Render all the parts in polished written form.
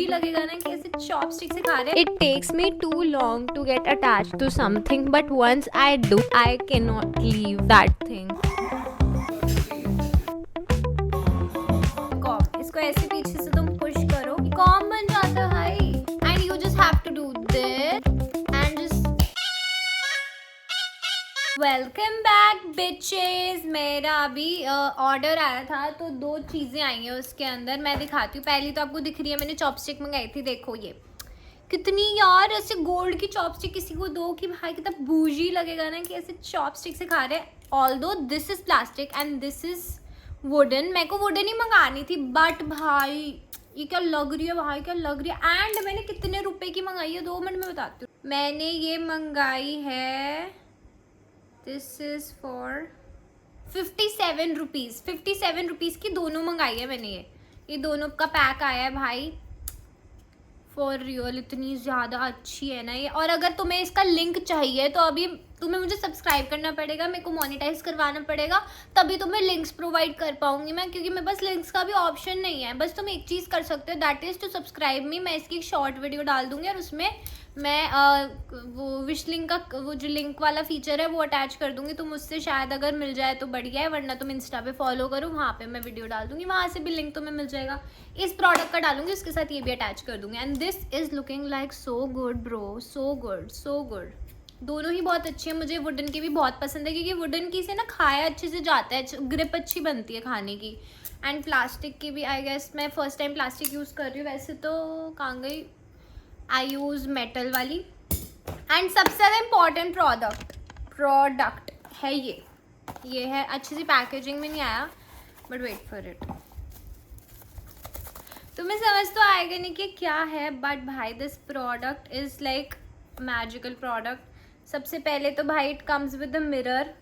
लगेगा ना कि ऐसे चॉपस्टिक से खा रहे हैं। It takes me too long to get attached to something, but once I do, I cannot leave that thing. Com, इसको ऐसे पीछे से तुम पुश करो, कॉम बन जाता है भाई। And you just have to do this and just welcome back bitches. मेरा अभी ऑर्डर आया था तो 2 चीज़ें आई हैं उसके अंदर, मैं दिखाती हूँ। पहली तो आपको दिख रही है, मैंने चॉपस्टिक मंगाई थी। देखो ये कितनी यार, ऐसे गोल्ड की चॉपस्टिक किसी को दो कि भाई कितना बूजी लगेगा ना कि ऐसे चॉपस्टिक से खा रहे हैं। Although this is plastic and this is wooden. मेरे को वुडन ही मंगानी थी, बट भाई ये क्या लग रही है भाई, क्या लग रही है। एंड मैंने कितने रुपए की मंगाई है, 2 मिनट में बताती हूँ। मैंने ये मंगाई है, this is for 57 rupees. 57 rupees की दोनों मंगाई है मैंने। ये दोनों का पैक आया है भाई। फॉर रियल इतनी ज़्यादा अच्छी है ना ये। और अगर तुम्हें इसका लिंक चाहिए तो अभी तुम्हें मुझे सब्सक्राइब करना पड़ेगा, मेरे को मोनेटाइज करवाना पड़ेगा, तभी तुम्हें लिंक्स प्रोवाइड कर पाऊंगी मैं, क्योंकि मेरे पास लिंक्स का भी ऑप्शन नहीं है। बस तुम एक चीज़ कर सकते हो, that is to subscribe me. मैं इसकी एक शॉर्ट वीडियो डाल दूंगी और उसमें मैं वो विश लिंक का वो जो लिंक वाला फीचर है वो अटैच कर दूंगी। तुम उससे शायद अगर मिल जाए तो बढ़िया है, वरना तुम इंस्टा पे फॉलो करो, वहाँ पे मैं वीडियो डाल दूंगी, वहाँ से भी लिंक तुम्हें मिल जाएगा। इस प्रोडक्ट का डालूंगी, उसके साथ ये भी अटैच कर दूंगी। And this is looking like so good bro, so good so good. दोनों ही बहुत अच्छी है। मुझे वुडन की भी बहुत पसंद है, क्योंकि वुडन की से ना खाया अच्छे से जाता है, ग्रिप अच्छी बनती है खाने की। एंड प्लास्टिक की भी आई गेस मैं फर्स्ट टाइम प्लास्टिक यूज़ कर रही हूँ, वैसे तो कहाँ गई, आई यूज़ मेटल वाली। एंड सबसे ज़्यादा इम्पॉर्टेंट प्रोडक्ट है ये है। अच्छी सी पैकेजिंग में नहीं आया, बट वेट फॉर इट, तुम्हें समझ तो आएगा नहीं कि क्या है, बट भाई this product is like magical product. सबसे पहले तो भाई it comes with a mirror,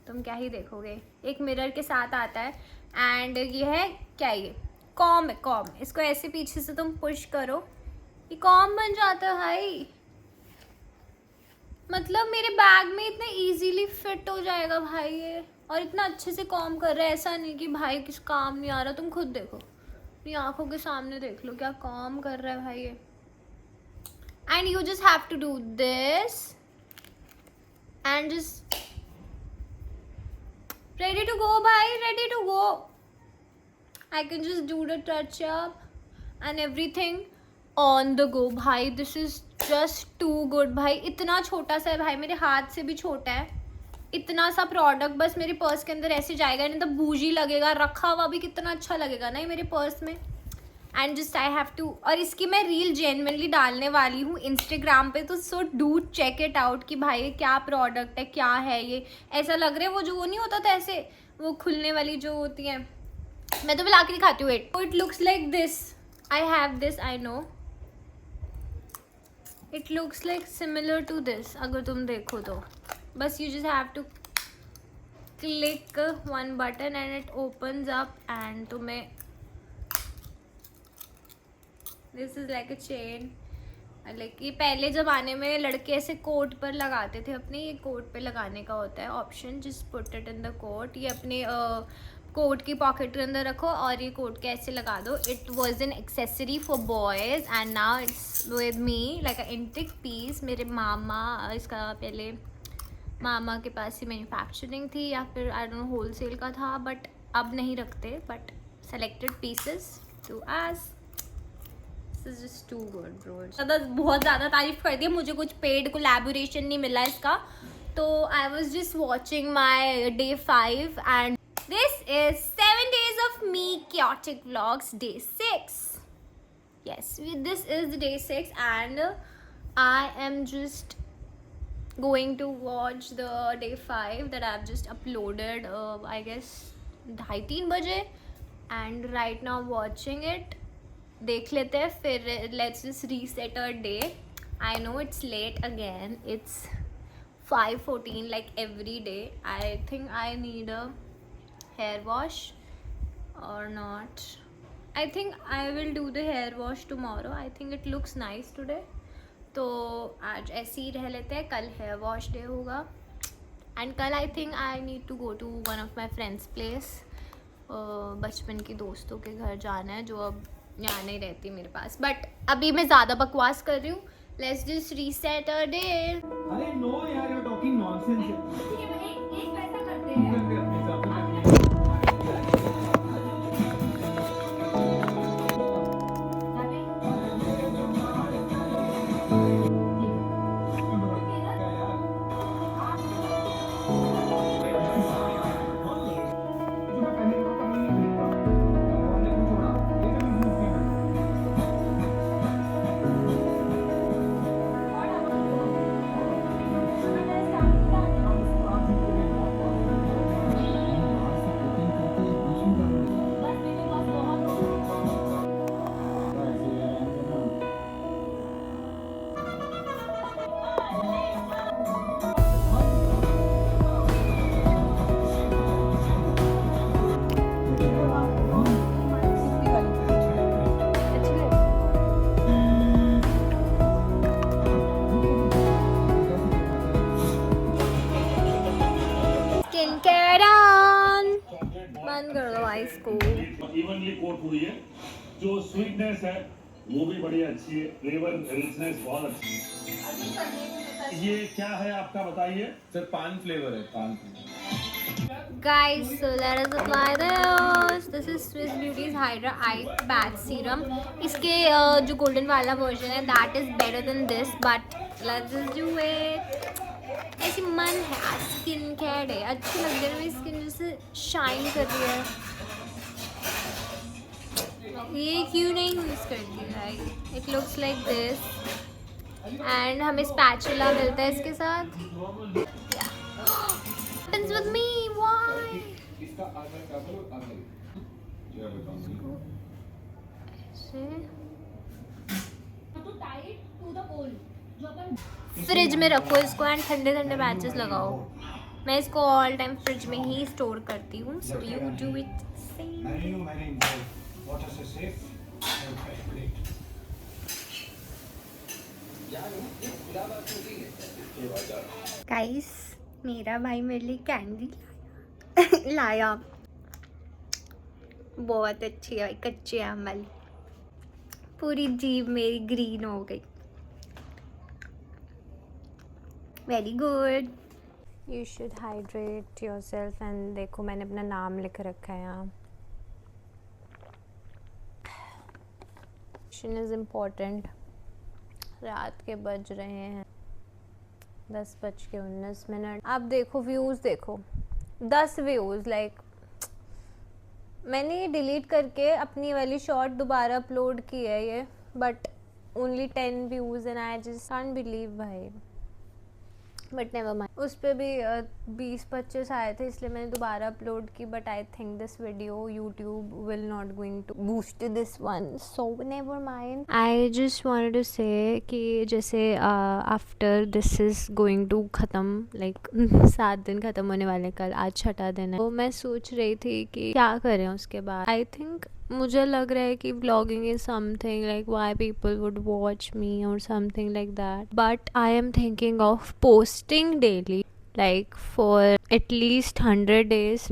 तुम क्या ही देखोगे, एक मिरर के साथ आता है। एंड ये है क्या, ये कॉम है, कॉम। इसको ऐसे पीछे से तुम पुश करो, ये कॉम बन जाता है भाई। मतलब मेरे बैग में इतना इजीली फिट हो जाएगा भाई ये, और इतना अच्छे से कॉम कर रहा है। ऐसा नहीं कि भाई किस काम नहीं आ रहा, तुम खुद देखो, अपनी आंखों के सामने देख लो क्या कॉम कर रहा है भाई ये। And you just have to do this and just ready to go bhai, ready to go. I can just do the touch up and everything on the go bhai. This is just too good bhai. इतना छोटा सा है भाई, मेरे हाथ से भी छोटा है। इतना सा प्रोडक्ट बस मेरे पर्स के अंदर ऐसे जाएगा, नहीं तो बूजी लगेगा, रखा हुआ भी कितना अच्छा लगेगा ना ये मेरे पर्स में। And just I have to, और इसकी मैं रील जेन्युइनली डालने वाली हूँ इंस्टाग्राम पे, तो so do check it out कि भाई क्या प्रोडक्ट है, क्या है ये। ऐसा लग रहा है वो जो वो नहीं होता था ऐसे, वो खुलने वाली जो होती है, मैं तो ला के दिखाती हूँ। It looks like this, I have this, I know it looks like similar to this. अगर तुम देखो तो बस you just have to click one button and it opens up and तुम्हें this is like a chain. Like ये पहले ज़माने में लड़के ऐसे कोट पर लगाते थे अपने, ये कोट पे लगाने का होता है option, just put it in the coat. ये अपने कोट की पॉकेट के अंदर रखो और ये कोट के ऐसे लगा दो। It was an accessory for boys and now it's with me like a antique piece. मेरे मामा, इसका पहले मामा के पास ही मैन्युफैक्चरिंग थी या फिर I don't know wholesale का था, बट अब नहीं रखते, but selected pieces to us. This is just too good, bro. बहुत ज़्यादा तारीफ कर दी, मुझे कुछ पेड कोलैबोरेशन नहीं मिला इसका, तो I was just watching my day 5 and this is 7 days of me chaotic vlogs, day 6. Yes, this is the day 6 and I am just going to watch the day 5 that I've just uploaded I guess 2:30 बजे, and right now watching it. देख लेते हैं फिर, let's just reset our day. I know it's late again, it's 5:14 like every day. I think I need a hair wash or not, I think I will do the hair wash tomorrow. I think it looks nice today, तो आज ऐसे ही रह लेते हैं, कल hair wash day होगा। And कल I think I need to go to one of my friends place, बचपन की दोस्तों के घर जाना है जो अब यहाँ नहीं रहती मेरे पास, बट अभी मैं ज़्यादा बकवास कर रही हूँ. Let's just reset a day. अरे नो यार, यू आर टॉकिंग नॉनसेंस. एक वैसा करते तुम हैं. करके अपने हिसाब से करनी है. जो मैं पहले कभी नहीं देखता, मैंने कुछ छोड़ा ये कभी यूज किया मैंने. हम उसको आज ही के लिए बहुत बाहर से कुकिंग करके दूसरी का ऐसे आराम से ना. Skin care on. बंद कर दो आइस को. इवनली कोट हुई है. जो स्वीटनेस है वो भी बड़ी अच्छी है. फ्लेवर रिचनेस बहुत अच्छी है. ये क्या है आपका बताइए. सर पान फ्लेवर है, पान flavour. Guys, so let us apply this. This is Swiss Beauty's Hydra Eye Patch Serum. इसके जो golden वाला version है, that is better than this, but let's just do it. ऐसी मन है आज स्किन केयर है. अच्छी लग रही है, मेरी स्किन जैसे शाइन कर रही है. ये क्यों नहीं यूज़ करती भाई. It looks like this and हमें स्पैचुला मिलता है इसके साथ. Happens with me. Why? इसका आधा काबुल आधा ये बताऊंगी. फ्रिज में रखो इसको एंड ठंडे ठंडे बैचेस लगाओ. मैं इसको ऑल टाइम फ्रिज में ही स्टोर करती हूँ. So you do it same. Marine water से safe and calculate. गाइस, मेरा भाई मेरे लिए कैंडी लाया. बहुत अच्छी है. कच्चे आम वाली. पूरी जीभ मेरी ग्रीन हो गई. Very good. You should hydrate your self. And देखो मैंने अपना नाम लिख रखा है यहाँ. Is important. रात के बज रहे हैं 10:19. आप देखो व्यूज़, देखो 10 व्यूज़. लाइक मैंने ये डिलीट करके अपनी वाली शॉर्ट दोबारा अपलोड की है ये, but only 10 views and I just can't believe भाई. But never mind. उस पर भी 20-25 आए थे, इसलिए मैंने दोबारा अपलोड की. But I think this video YouTube will not going to boost this one, so never mind. I just wanted to say कि जैसे after this is going to ख़त्म, लाइक 7 दिन ख़त्म होने वाले. कल आज 6ठा दिन है. तो मैं सोच रही थी कि क्या करें उसके बाद. आई थिंक मुझे लग रहा है कि vlogging is something like why people would watch me or something like that. But I am thinking of posting daily, like for at least 100 days.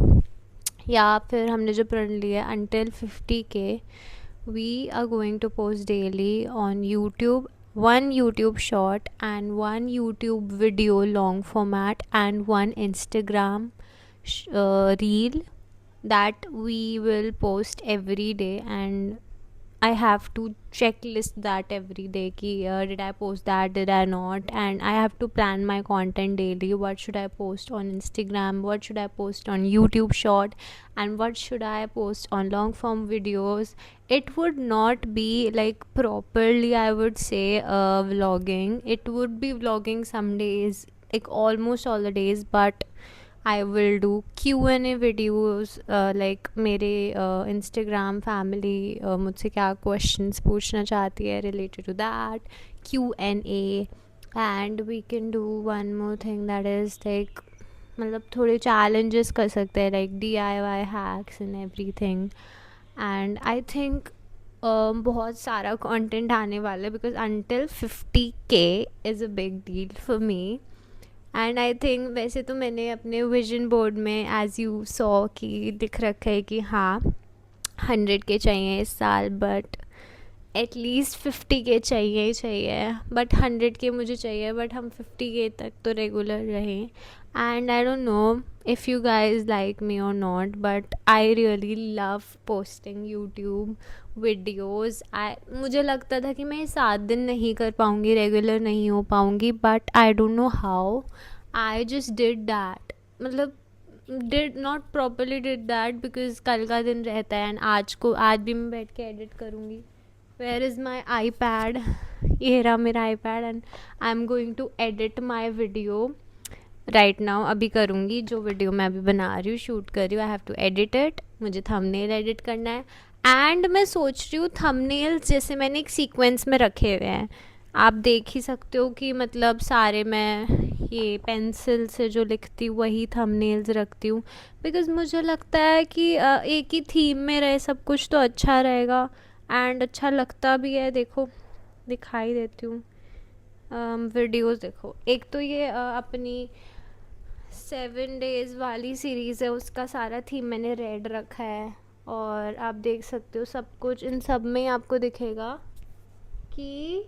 या फिर हमने जो प्रण लिया है until 50K, we are going to post daily on YouTube. One YouTube short and one YouTube video long format and one Instagram reel that we will post every day. And I have to checklist that every day ki did I post that, did I not, and I have to plan my content daily. What should I post on Instagram, what should I post on YouTube short, and what should I post on long form videos. It would not be like properly, I would say, vlogging. It would be vlogging some days, like almost all the days, but I will do Q&A videos. like मेरे Instagram family मुझसे क्या questions पूछना चाहती है related to that, Q&A. and we can do one more thing that is like मतलब थोड़े challenges कर सकते हैं like DIY hacks and everything. and I think बहुत सारा content आने वाला है because until 50K is a big deal for me. And I think वैसे तो मैंने अपने विजन बोर्ड में एज़ यू सॉ कि दिख रखा है कि हाँ 100K चाहिए इस साल. बट एटलीस्ट 50K चाहिए ही चाहिए, बट 100K मुझे चाहिए, बट हम 50K तक तो रेगुलर रहें. And I don't no if you guys like me or not, but I really love posting YouTube videos. मुझे लगता था कि मैं 7 दिन नहीं कर पाऊँगी, रेगुलर नहीं हो पाऊँगी, but I don't know how I just did that. मतलब did not properly did that because कल का दिन रहता है एंड आज भी मैं बैठ के एडिट करूँगी. Where is my iPad? ये रहा मेरा iPad and I am going to edit my video right now. अभी करूँगी जो वीडियो मैं अभी बना रही हूँ, शूट कर रही हूँ. I have to edit it. मुझे थंबनेल एडिट करना है एंड मैं सोच रही हूँ थंबनेल्स जैसे मैंने एक सीक्वेंस में रखे हुए हैं, आप देख ही सकते हो कि मतलब सारे मैं ये पेंसिल से जो लिखती हूँ वही थंबनेल्स रखती हूँ, बिकॉज़ मुझे लगता है कि एक ही थीम में रहे सब कुछ तो अच्छा रहेगा एंड अच्छा लगता भी है. देखो दिखाई देती हूँ वीडियोस. देखो एक तो ये अपनी 7 days वाली सीरीज़ है, उसका सारा थीम मैंने रेड रखा है और आप देख सकते हो सब कुछ इन सब में आपको दिखेगा कि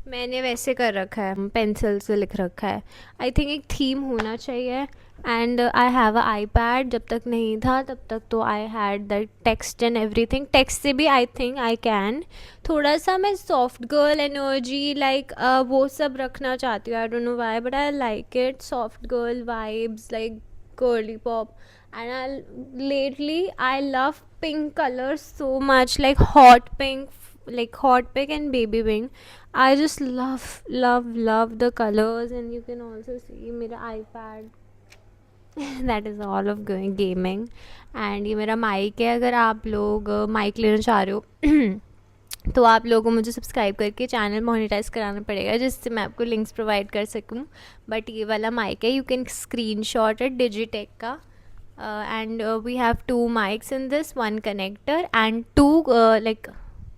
मैंने वैसे कर रखा है, पेंसिल से लिख रखा है. आई थिंक एक थीम होना चाहिए and I have a eye pad. जब तक नहीं था तब तक तो I had the text and everything. Text से भी आई थिंक आई कैन थोड़ा सा मैं सॉफ्ट गर्ल एनर्जी लाइक वो सब रखना चाहती हूँ. आई don't know why but I like it. Soft girl vibes like girly pop and lately I love pink colors so much, like hot pink and baby pink. I just love the colors and you can also see मेरा iPad that is all of gaming. and ये मेरा mic है. अगर आप लोग mic लेना चाह रहे हो तो आप लोगों को मुझे सब्सक्राइब करके चैनल मोनेटाइज कराना पड़ेगा जिससे मैं आपको लिंक्स प्रोवाइड कर सकूं. बट ये वाला माइक है, यू कैन स्क्रीन शॉट है डिजिटेक का. and we have 2 mics in this, 1 connector and 2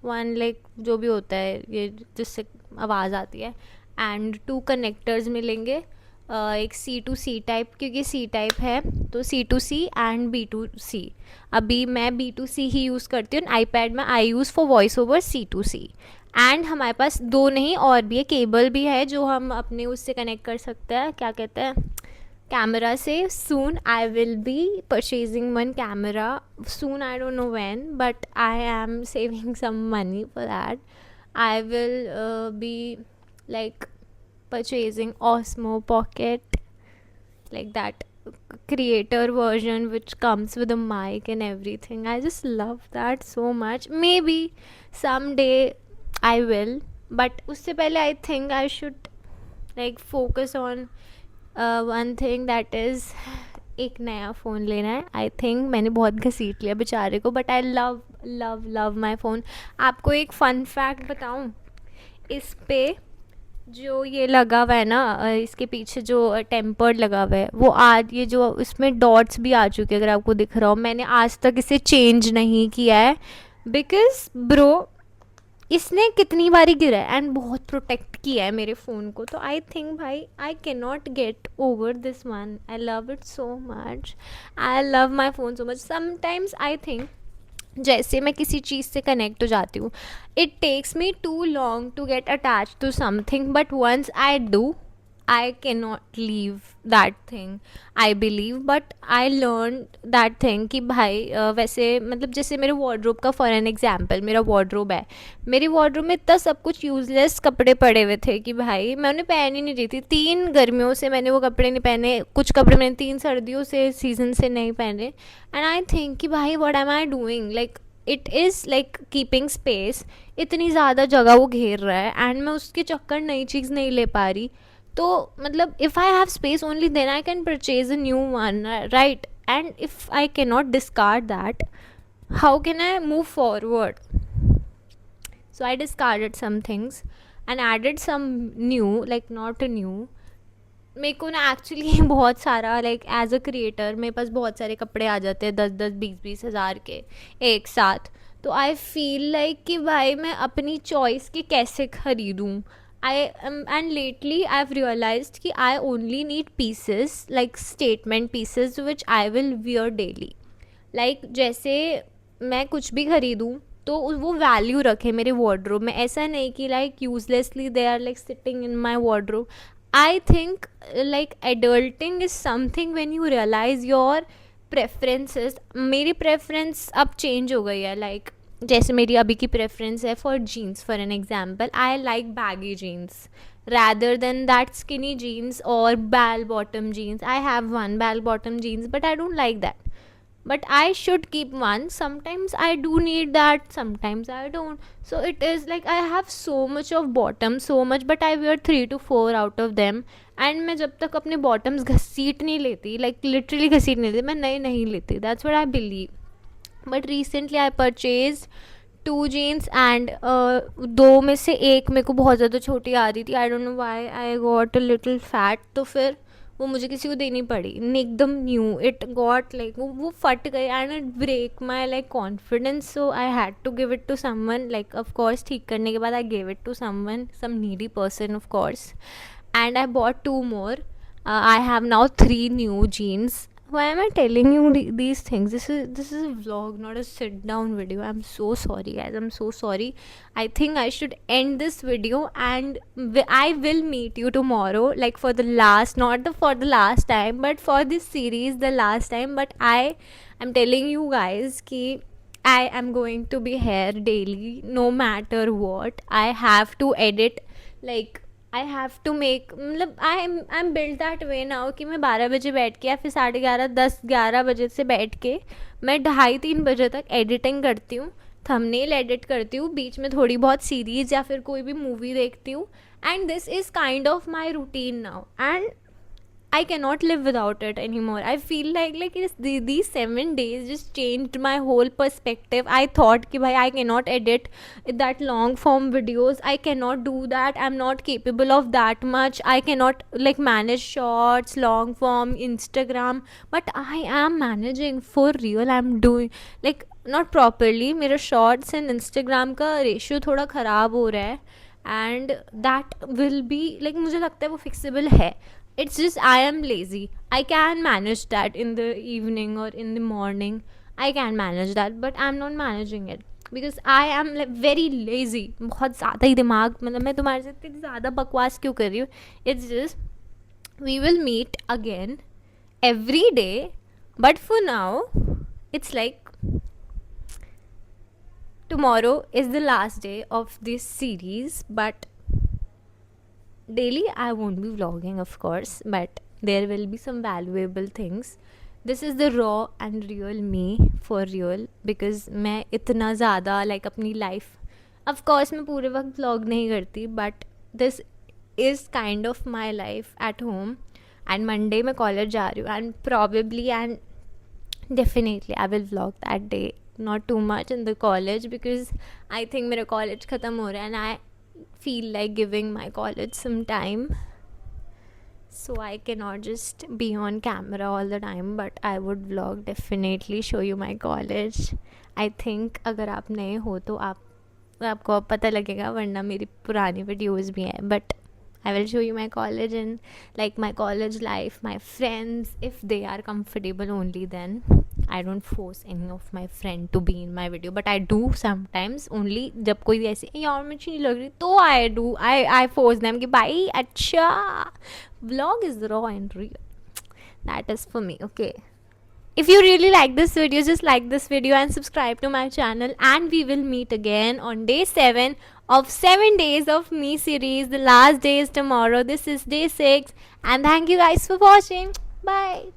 one जो भी होता है ये जिससे आवाज़ आती है, and 2 connectors मिलेंगे. एक C2C टाइप, क्योंकि C टाइप है तो C2C and B2C. अभी मैं B2C ही यूज़ करती हूँ. iPad में I use for voice over C2C. And हमारे पास 2 नहीं और भी है, केबल भी है जो हम अपने उससे कनेक्ट कर सकते हैं, क्या कहते हैं, कैमरा से. Soon I will be purchasing 1 camera soon. I don't know when but I am saving some money for that. I will be like purchasing Osmo Pocket, like that creator version which comes with a mic and everything. I just love that so much. Maybe someday I will, but उससे पहले I think I should like focus on one thing, that is एक नया phone लेना है. I think मैंने बहुत घसीट लिया बेचारे को, but I love my phone. आपको एक फ़न फैक्ट बताऊँ, इस पे जो ये लगा हुआ है ना, इसके पीछे जो टेम्पर्ड लगा हुआ है वो आज ये जो इसमें डॉट्स भी आ चुके हैं, अगर आपको दिख रहा हो. मैंने आज तक इसे चेंज नहीं किया है बिकॉज ब्रो इसने कितनी बारी गिरा है एंड बहुत प्रोटेक्ट किया है मेरे फ़ोन को. तो आई थिंक भाई I can not get over this one. I love it so much. I love my phone so much. Sometimes I think जैसे मैं किसी चीज़ से कनेक्ट हो जाती हूँ, it takes me too long to get attach to something, but once I do I can not leave that thing, I believe. But I learn that thing कि भाई वैसे मतलब जैसे मेरे वार्डरोब का फॉर एन एग्जाम्पल, मेरा wardrobe है, मेरी वार्डरोब में इतना सब कुछ यूजलेस कपड़े पड़े हुए थे कि भाई मैं उन्हें पहन ही नहीं रही थी. 3 गर्मियों से मैंने वो कपड़े नहीं पहने, कुछ कपड़े मैंने 3 सर्दियों से सीज़न से नहीं पहने. एंड आई थिंक कि भाई what am I doing, like it is like keeping space. इतनी ज़्यादा जगह वो घेर रहा है एंड मैं उसके चक्कर नई चीज़ नहीं ले पा रही. तो मतलब if I have space only then I can purchase a new one, right? And if I can not discard that, how can I move forward? So I discarded some things and added some new, like not new. मेरे को ना actually बहुत सारा like as a creator मेरे पास बहुत सारे कपड़े आ जाते हैं 10-10, 20-20 हज़ार के एक साथ. तो आई फील लाइक कि भाई मैं अपनी चॉइस के कैसे ख़रीदूँ. and lately I've realized कि I only need pieces like statement pieces which I will wear daily. like जैसे मैं कुछ भी खरीदूँ तो वो वैल्यू रखे मेरे वार्डरोब में, ऐसा नहीं कि like uselessly they are like sitting in my wardrobe. I think like adulting is something when you realise your preferences. मेरी प्रेफरेंस अब चेंज हो गई है. लाइक जैसे मेरी अभी की प्रेफरेंस है for jeans, for an example I like baggy jeans rather than that skinny jeans or bell bottom jeans. I have one bell bottom jeans but I don't like that, but I should keep one. Sometimes I do need that, sometimes I don't. So it is like I have so much of bottoms, so much, but I wear 3 to 4 out of them. And मैं जब तक अपने bottoms घसीट नहीं लेती, like literally घसीट नहीं लेती, मैं नए नहीं लेती. That's what I believe. But recently I purchased 2 jeans and दो में से एक मेरे को बहुत ज़्यादा छोटी आ रही थी. आई don't know why I got a little fat. तो फिर वो मुझे किसी को देनी पड़ी, एकदम न्यू. इट गॉट लाइक वो फट गई and it break my like confidence. So I had to give it to someone. Like of course ठीक करने के बाद I give it to someone, some needy person of course. And I bought 2 more. I have now 3 new jeans. Why am I telling you these things? This is a vlog, not a sit down video. I'm so sorry guys, I'm so sorry. I think I should end this video and I will meet you tomorrow, like for the last, not for the last time, but for this series the last time. But I'm telling you guys ki I am going to be here daily no matter what. I have to edit, like I have to make, मतलब I am build that way now कि मैं 12 बजे बैठ के या फिर 11:30 10-11 बजे से बैठ के मैं 2:30-3 बजे तक एडिटिंग करती हूँ, थंबनेल एडिट करती हूँ, बीच में थोड़ी बहुत सीरीज़ या फिर कोई भी मूवी देखती हूँ. And this is kind of my routine now and I cannot live without it anymore. I feel like these 7 days just changed my whole perspective. I thought कि भाई I cannot edit that long form videos. I cannot do that. I'm not capable of that much. I cannot like manage shorts, long form, Instagram. But I am managing for real. I'm doing like not properly. मेरा shorts and Instagram का ratio थोड़ा ख़राब हो रहा है. And that will be like मुझे लगता है वो fixable है. It's just I am lazy. I can manage that in the evening or in the morning. I can manage that, but I'm not managing it because I am like very lazy. बहुत ज़्यादा ही दिमाग, मतलब मैं तुम्हारे साथ इतनी ज़्यादा बकवास क्यों कर रही हूँ. It's just we will meet again every day, but for now it's like tomorrow is the last day of this series, but daily I won't be vlogging of course, but there will be some valuable things. This is the raw and real me for real, because मैं इतना ज़्यादा like अपनी life, of course मैं पूरे वक्त vlog नहीं करती, but this is kind of my life at home. and Monday मैं college जा रही हूँ and probably and definitely I will vlog that day, not too much in the college because I think मेरा college ख़त्म हो रहा है and I feel like giving my college some time, so I cannot just be on camera all the time, but I would vlog, definitely show you my college. I think अगर आप नए हो तो आपको अब पता लगेगा, वरना मेरी पुरानी वीडियोज़ भी हैं, but I will show you my college and like my college life, my friends, if they are comfortable only then. I don't force any of my friend to be in my video, but I do sometimes only जब कोई ऐसे यार मुझे नहीं लग रही तो I force them कि भाई अच्छा vlog is raw and real. That is for me, okay. If you really like this video, just like this video and subscribe to my channel, and we will meet again on day 7 of 7 days of me series. The last day is tomorrow. This is day 6 and thank you guys for watching. Bye.